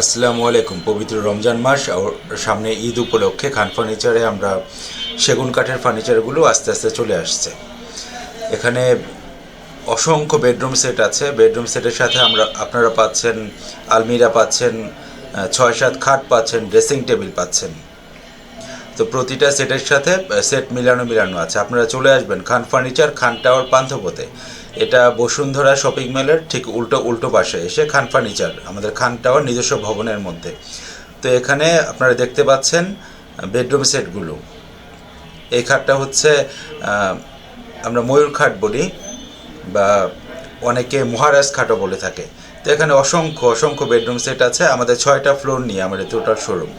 আসসালামু আলাইকুম। পবিত্র রমজান মাস আর সামনে ঈদ উপলক্ষে খান ফার্নিচারে আমরা সেগুন কাঠের ফার্নিচারগুলো আস্তে আস্তে চলে আসছে। এখানে অসংখ্য বেডরুম সেট আছে। বেডরুম সেটের সাথে আপনারা পাচ্ছেন আলমিরা পাচ্ছেন, 6-7 খাট পাচ্ছেন, ড্রেসিং টেবিল পাচ্ছেন। তো প্রতিটা সেটের সাথে সেট মিলানো আছে। আপনারা চলে আসবেন খান ফার্নিচার, খান টাওয়ার, পান্থপথে। এটা বসুন্ধরা শপিং মলের ঠিক উল্টো পাশে এসে খান ফার্নিচার, আমাদের খান টাওয়ার নিজস্ব ভবনের মধ্যে। তো এখানে আপনারা দেখতে পাচ্ছেন বেডরুম সেটগুলো। এই খাটটা হচ্ছে আমরা ময়ূর খাট বলি বা অনেকে মহারাজ খাটও বলে থাকে। তো এখানে অসংখ্য বেডরুম সেট আছে। আমাদের 6টা ফ্লোর নিয়ে আমাদের টোটাল শোরুম।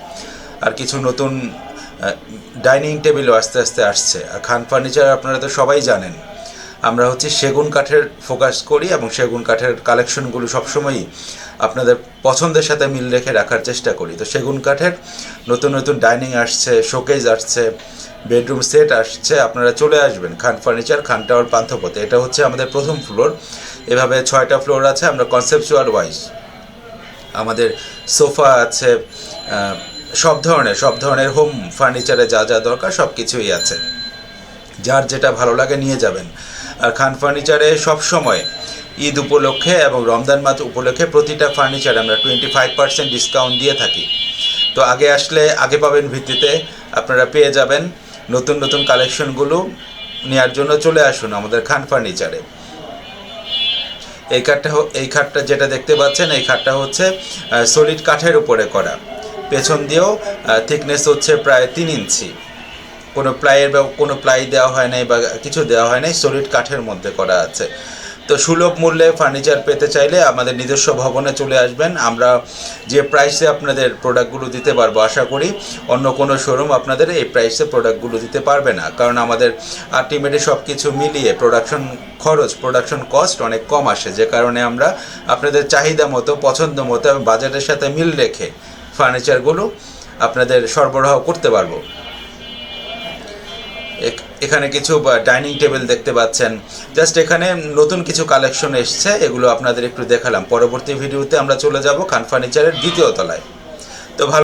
আর কিছু নতুন ডাইনিং টেবিলও আস্তে আস্তে আসছে। আর খান ফার্নিচার আপনারা তো সবাই জানেন, আমরা হচ্ছে সেগুন কাঠের ফোকাস করি এবং সেগুন কাঠের কালেকশনগুলো সবসময়ই আপনাদের পছন্দের সাথে মিল রেখে রাখার চেষ্টা করি। তো সেগুন কাঠের নতুন ডাইনিং আসছে, শোকেজ আসছে, বেডরুম সেট আসছে। আপনারা চলে আসবেন খান ফার্নিচার, খান টাওয়ার, পান্থপথে। এটা হচ্ছে আমাদের প্রথম ফ্লোর। এভাবে 6টা ফ্লোর আছে। আমরা কনসেপচুয়াল ওয়াইজ আমাদের সোফা আছে, সব ধরনের হোম ফার্নিচারে যা দরকার সব কিছুই আছে। যার যেটা ভালো লাগে নিয়ে যাবেন। আর খান ফার্নিচারে সবসময় ঈদ উপলক্ষে এবং রমজান মাস উপলক্ষে প্রতিটা ফার্নিচারে আমরা 25% ডিসকাউন্ট দিয়ে থাকি। তো আগে আসলে আগে পাবেন ভিত্তিতে আপনারা পেয়ে যাবেন। নতুন কালেকশনগুলো নেওয়ার জন্য চলে আসুন আমাদের খান ফার্নিচারে। এই খাটটা যেটা দেখতে পাচ্ছেন, এই খাটটা হচ্ছে সলিড কাঠের উপরে করা। পেছন দিয়েও থিকনেস হচ্ছে প্রায় 3 ইঞ্চি। কোনো প্লাই দেওয়া হয় নাই বা কিছু দেওয়া হয় নাই, সলিড কাঠের মধ্যে করা আছে। তো সুলভ মূল্যে ফার্নিচার পেতে চাইলে আমাদের নিজস্ব ভবনে চলে আসবেন। আমরা যে প্রাইসে আপনাদের প্রোডাক্টগুলো দিতে পারবো, আশা করি অন্য কোনো শোরুম আপনাদের এই প্রাইসে প্রোডাক্টগুলো দিতে পারবে না। কারণ আমাদের আলটিমেটলি সব কিছু মিলিয়ে প্রোডাকশন কস্ট অনেক কম আসে, যে কারণে আমরা আপনাদের চাহিদা মতো, পছন্দ মতো এবং বাজেটের সাথে মিল রেখে ফার্নিচারগুলো আপনাদের সরবরাহ করতে পারবো। এখানে কিছু ডাইনিং টেবিল দেখতে পাচ্ছেন। জাস্ট এখানে নতুন কিছু কালেকশন এসছে, এগুলো আপনাদের একটু দেখালাম। পরবর্তী ভিডিওতে আমরা চলে যাব খান ফার্নিচারের দ্বিতীয় তলায়। তো ভালো।